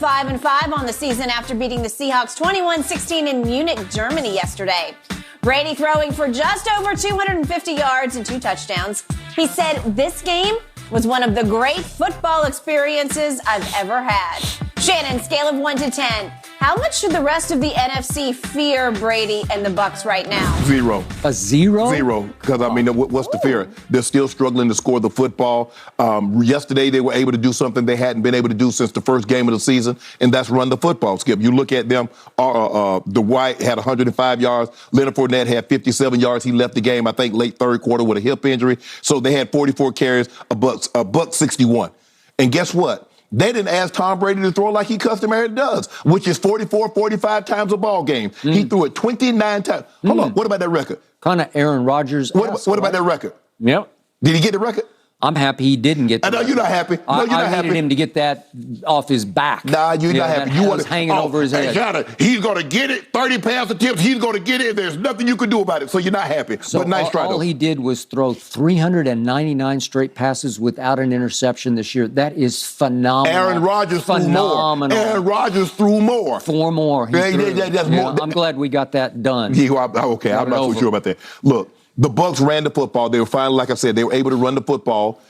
5-5 on the season after beating the Seahawks 21-16 in Munich, Germany yesterday. Brady throwing for just over 250 yards and 2 touchdowns. He said this game was one of the great football experiences I've ever had. Shannon, scale of 1 to 10. How much should the rest of the NFC fear Brady and the Bucs right now? 0. A 0? 0. Because, I mean, what's the fear? They're still struggling to score the football. Yesterday, they were able to do something they hadn't been able to do since the first game of the season, and that's run the football, Skip. You look at them, the White had 105 yards. Leonard Fournette had 57 yards. He left the game, I think, late third quarter with a hip injury. So they had 44 carries, a buck 61. And guess what? They didn't ask Tom Brady to throw like he customarily does, which is 44, 45 times a ball game. He threw it 29 times. Hold on, what about that record? Kind of Aaron Rodgers. What about that record? Yep. Did he get the record? I'm happy he didn't get that. I know you're not happy. No, you're not happy. I needed him to get that off his back. Nah, you're not happy. You want hanging over his head. Shannon, he's going to get it. 30 pass attempts. He's going to get it. There's nothing you can do about it. So you're not happy. So but nice try, though. All he did was throw 399 straight passes without an interception this year. That is phenomenal. Aaron Rodgers threw more. Aaron Rodgers threw more. 4 more. That's more. I'm glad we got that done. Yeah, okay, I'm not so sure about that. Look, the Bucs ran the football. They were finally, like I said, they were able to run the football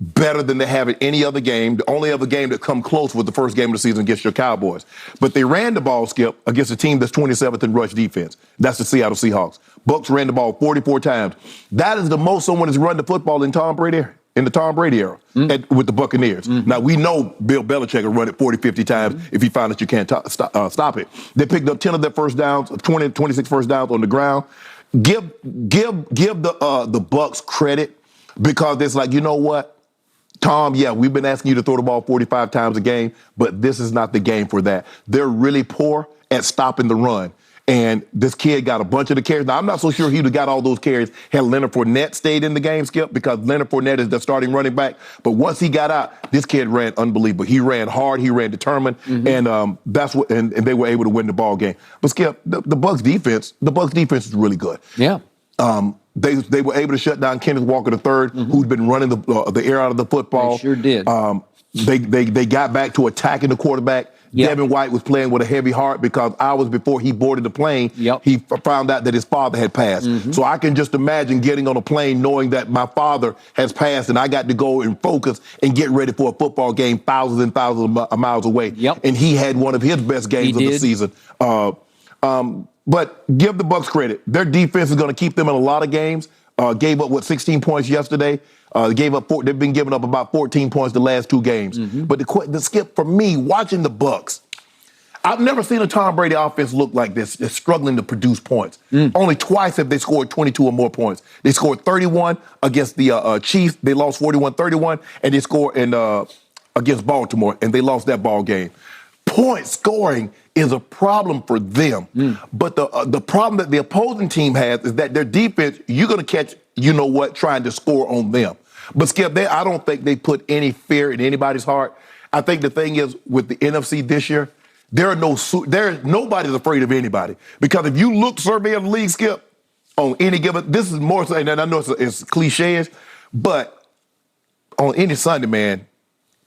better than they have in any other game. The only other game that come close was the first game of the season against your Cowboys. But they ran the ball, Skip, against a team that's 27th in rush defense. That's the Seattle Seahawks. Bucs ran the ball 44 times. That is the most someone has run the football in the Tom Brady era with the Buccaneers. Now, we know Bill Belichick will run it 40, 50 times if he finds that you can't stop it. They picked up 10 of their first downs, 20, 26 first downs on the ground. Give the Bucs credit because it's like, you know what? Tom, yeah, we've been asking you to throw the ball 45 times a game, but this is not the game for that. They're really poor at stopping the run. And this kid got a bunch of the carries. Now, I'm not so sure he would have got all those carries had Leonard Fournette stayed in the game, Skip, because Leonard Fournette is the starting running back. But once he got out, this kid ran unbelievable. He ran hard. He ran determined. And that's what. And they were able to win the ball game. But, Skip, the Bucs defense is really good. Yeah. They were able to shut down Kenneth Walker III, who's been running the air out of the football. They sure did. They got back to attacking the quarterback. Yep. Devin White was playing with a heavy heart because hours before he boarded the plane, he found out that his father had passed. So I can just imagine getting on a plane knowing that my father has passed and I got to go and focus and get ready for a football game thousands and thousands of miles away. And he had one of his best games of the season. But give the Bucs credit. Their defense is going to keep them in a lot of games. Gave up, 16 points yesterday. They've been giving up about 14 points the last 2 games. But the Skip, for me, watching the Bucs, I've never seen a Tom Brady offense look like this. They're struggling to produce points. Only twice have they scored 22 or more points. They scored 31 against the Chiefs. They lost 41-31. And they scored against Baltimore, and they lost that ball game. Point scoring is a problem for them. But the problem that the opposing team has is that their defense, you're going to catch, trying to score on them. But, Skip, I don't think they put any fear in anybody's heart. I think the thing is, with the NFC this year, nobody's afraid of anybody. Because if you look survey of the league, Skip, on any given, this is more so, and I know it's cliches, but on any Sunday, man,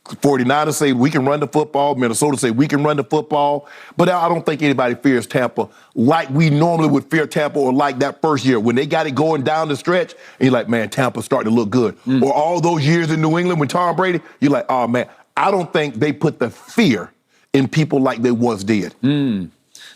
49ers say we can run the football. Minnesota say we can run the football. But I don't think anybody fears Tampa like we normally would fear Tampa or like that first year when they got it going down the stretch. And you're like, man, Tampa's starting to look good. Or all those years in New England with Tom Brady, you're like, oh, man, I don't think they put the fear in people like they once did.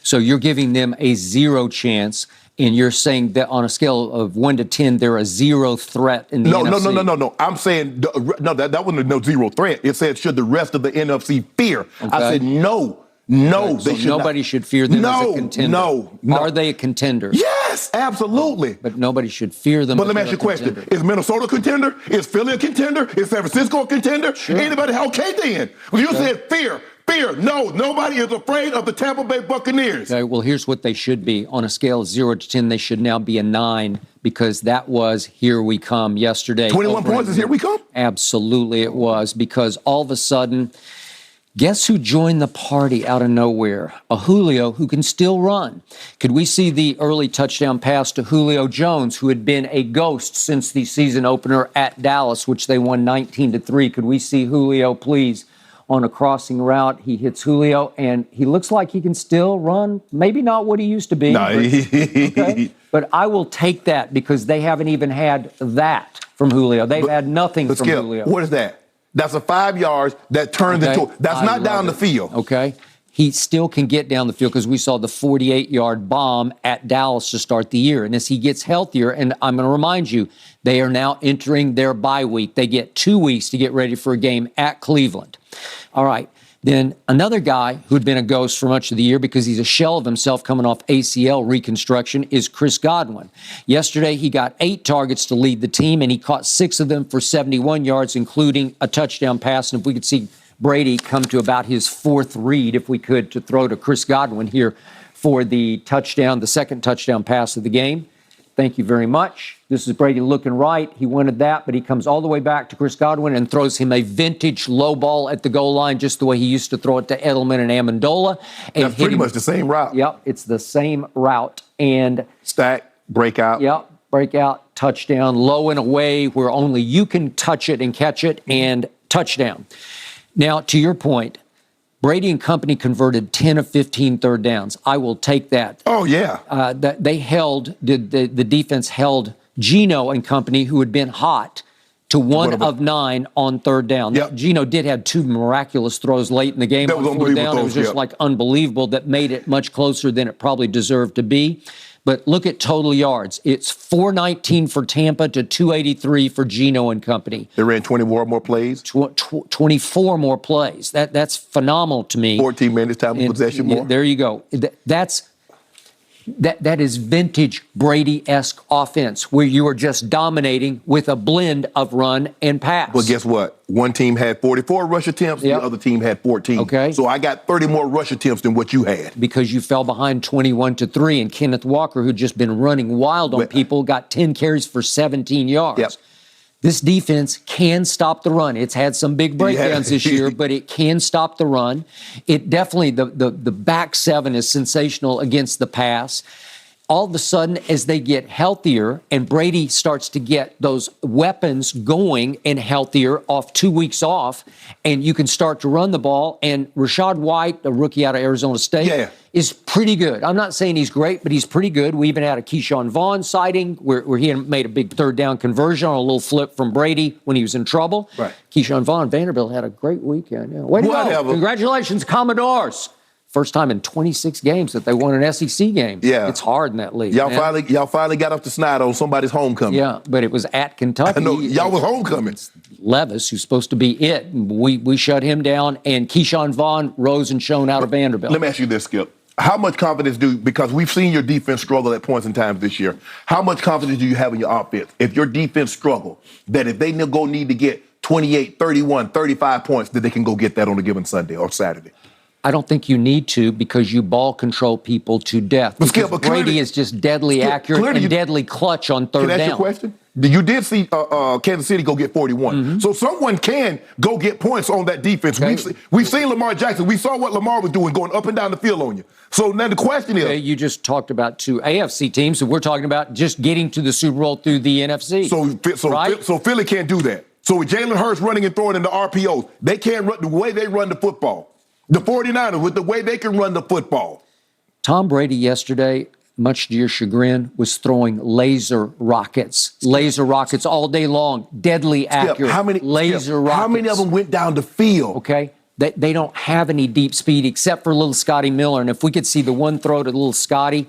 So you're giving them a 0 chance. And you're saying that on a scale of 1 to 10, they're a 0 threat in the NFC? No. I'm saying, that wasn't no 0 threat. It said, should the rest of the NFC fear? Okay. I said, no, they should nobody not. should fear them as a contender. No. Are they a contender? Yes, absolutely. But nobody should fear them. But let me ask you a question. Is Minnesota a contender? Is Philly a contender? Is San Francisco a contender? Sure. Anybody? Okay, then. Well, you said fear. No, nobody is afraid of the Tampa Bay Buccaneers. Okay, well, here's what they should be. On a scale of 0 to 10, they should now be a 9 because that was here we come yesterday. 21 points is here we come? Absolutely it was, because all of a sudden, guess who joined the party out of nowhere? A Julio who can still run. Could we see the early touchdown pass to Julio Jones, who had been a ghost since the season opener at Dallas, which they won 19-3? Could we see Julio, please, on a crossing route. He hits Julio, and he looks like he can still run. Maybe not what he used to be. No, okay? But I will take that because they haven't even had that from Julio. They've had nothing from Skip, Julio. what is that? That's a 5 yards that turns into. That's not down the field. Okay. He still can get down the field because we saw the 48-yard bomb at Dallas to start the year. And as he gets healthier, and I'm going to remind you, they are now entering their bye week. They get 2 weeks to get ready for a game at Cleveland. All right. Then another guy who'd been a ghost for much of the year because he's a shell of himself coming off ACL reconstruction is Chris Godwin. Yesterday, he got 8 targets to lead the team, and he caught 6 of them for 71 yards, including a touchdown pass. And if we could see Brady come to about his 4th read, if we could, to throw to Chris Godwin here for the touchdown, the second touchdown pass of the game. Thank you very much. This is Brady looking right. He wanted that, but he comes all the way back to Chris Godwin and throws him a vintage low ball at the goal line, just the way he used to throw it to Edelman and Amendola. And that's pretty much the same route. Yep, it's the same route. And stack, breakout. Yep, breakout, touchdown, low and away where only you can touch it and catch it, and touchdown. Now, to your point, Brady and company converted 10 of 15 third downs. I will take that. Oh, yeah. The defense held Geno and company, who had been hot, to 1 of 9 on third down. Yep. Geno did have 2 miraculous throws late in the game. That was on fourth down. It was just yep. Unbelievable that made it much closer than it probably deserved to be. But look at total yards. It's 419 for Tampa to 283 for Geno and company. They ran 24 more plays. 24 more plays. That's phenomenal to me. 14 minutes time of possession more. There you go. That is vintage Brady-esque offense where you are just dominating with a blend of run and pass. But guess what? One team had 44 rush attempts, Yep. the other team had 14. Okay. So I got 30 more rush attempts than what you had. Because you fell behind 21-3, and Kenneth Walker, who'd just been running wild on people, got 10 carries for 17 yards. Yep. This defense can stop the run. It's had some big breakdowns this year, but it can stop the run. It definitely, the back seven is sensational against the pass. All of a sudden, as they get healthier and Brady starts to get those weapons going and healthier off 2 weeks off, and you can start to run the ball, and Rachaad White, a rookie out of Arizona State, is pretty good. I'm not saying he's great, but he's pretty good. We even had a Keyshawn Vaughn sighting where he had made a big third down conversion on a little flip from Brady when he was in trouble. Right. Keyshawn Vaughn, Vanderbilt had a great weekend. Yeah. Way to go. Congratulations, Commodores. First time in 26 games that they won an SEC game. Yeah. It's hard in that league. Y'all finally got up to snide on somebody's homecoming. Yeah, but it was at Kentucky. I know. Y'all was homecoming. Levis, who's supposed to be it, we shut him down, and Keyshawn Vaughn rose and shone out of Vanderbilt. Let me ask you this, Skip. How much confidence because we've seen your defense struggle at points in time this year, how much confidence do you have in your offense? If your defense struggle, that if they need to get 28, 31, 35 points, that they can go get that on a given Sunday or Saturday? I don't think you need to, because you ball control people to death. Because Brady is just deadly accurate and deadly clutch on third down. Can I ask you a question? You did see Kansas City go get 41. Mm-hmm. So someone can go get points on that defense. Okay. We've seen Lamar Jackson. We saw what Lamar was doing, going up and down the field on you. So now the question is... You just talked about 2 AFC teams, and we're talking about just getting to the Super Bowl through the NFC. So Philly can't do that. So with Jalen Hurts running and throwing in the RPOs, they can't run the way they run the football. The 49ers, with the way they can run the football. Tom Brady yesterday, much to your chagrin, was throwing laser rockets all day long, deadly accurate. How many rockets? How many of them went down the field? Okay, they don't have any deep speed except for little Scotty Miller. And if we could see the one throw to little Scotty,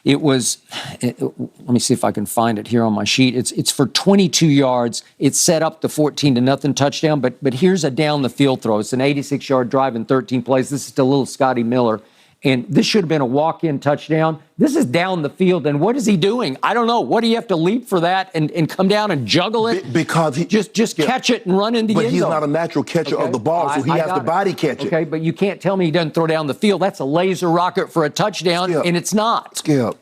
let me see if I can find it here on my sheet. It's for 22 yards. It's set up the 14-0 touchdown, but here's a down the field throw. It's an 86-yard drive in 13 plays. This is to little Scotty Miller. And this should have been a walk-in touchdown. This is down the field, and what is he doing? I don't know. What do you have to leap for that and come down and juggle it? Because he just catch it and run in the end zone. But he's not a natural catcher of the ball, so he has to body catch it. Okay, but you can't tell me he doesn't throw down the field. That's a laser rocket for a touchdown, and it's not. Skip,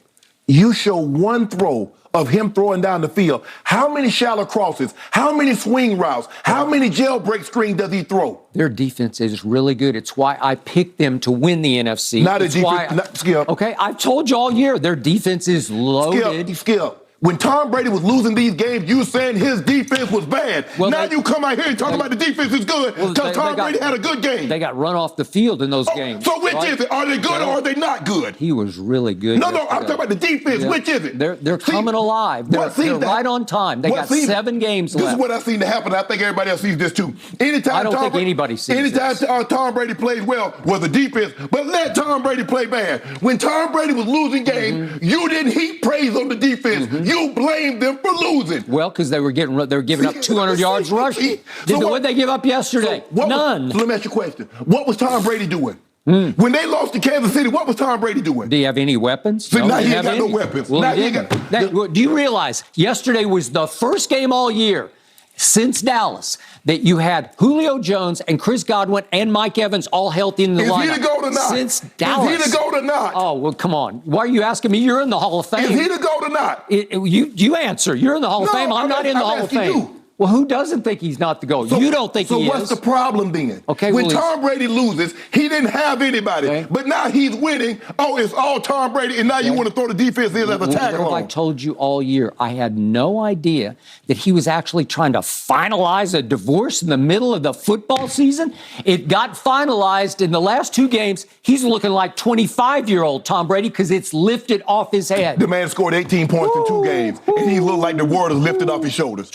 you show one throw of him throwing down the field. How many shallow crosses? How many swing routes? How many jailbreak screens does he throw? Their defense is really good. It's why I picked them to win the NFC. Not a defense. Skip. Okay, I've told you all year their defense is loaded. Skip. When Tom Brady was losing these games, you were saying his defense was bad. Well, now you come out here and talk about the defense is good because Tom Brady had a good game. They got run off the field in those games. So which is it? Are they good or are they not good? He was really good. No, I'm talking about the defense. Yeah. Which is it? They're coming alive. They're right on time. They got 7 games left. This is what I've seen to happen. I think everybody else sees this too. I don't think anybody sees this. Anytime Tom Brady plays well was the defense, but let Tom Brady play bad. When Tom Brady was losing games, you didn't heap praise on the defense. You blamed them for losing. Well, because they were giving up 200 yards rushing. What did they give up yesterday? None. So let me ask you a question. What was Tom Brady doing? When they lost to Kansas City, what was Tom Brady doing? Do you have any weapons? So now he ain't got no weapons. Well, do you realize yesterday was the first game all year since Dallas that you had Julio Jones and Chris Godwin and Mike Evans all healthy in the lineup? Is he the GOAT or not? Since Dallas. Is he the GOAT or not? Oh, well, come on. Why are you asking me? You're in the Hall of Fame. Is he the GOAT or not? You answer. You're in the Hall of Fame. I'm not in the Hall of Fame. You. Well, who doesn't think he's not the GOAT? You don't think he is. So what's the problem then? Okay, when Tom Brady loses, he didn't have anybody. Okay. But now he's winning. Oh, it's all Tom Brady, and now you want to throw the defense in as a tag along. I told you all year, I had no idea that he was actually trying to finalize a divorce in the middle of the football season. It got finalized in the last 2 games. He's looking like 25-year-old Tom Brady because it's lifted off his head. The man scored 18 points in 2 games, and he looked like the world is lifted off his shoulders.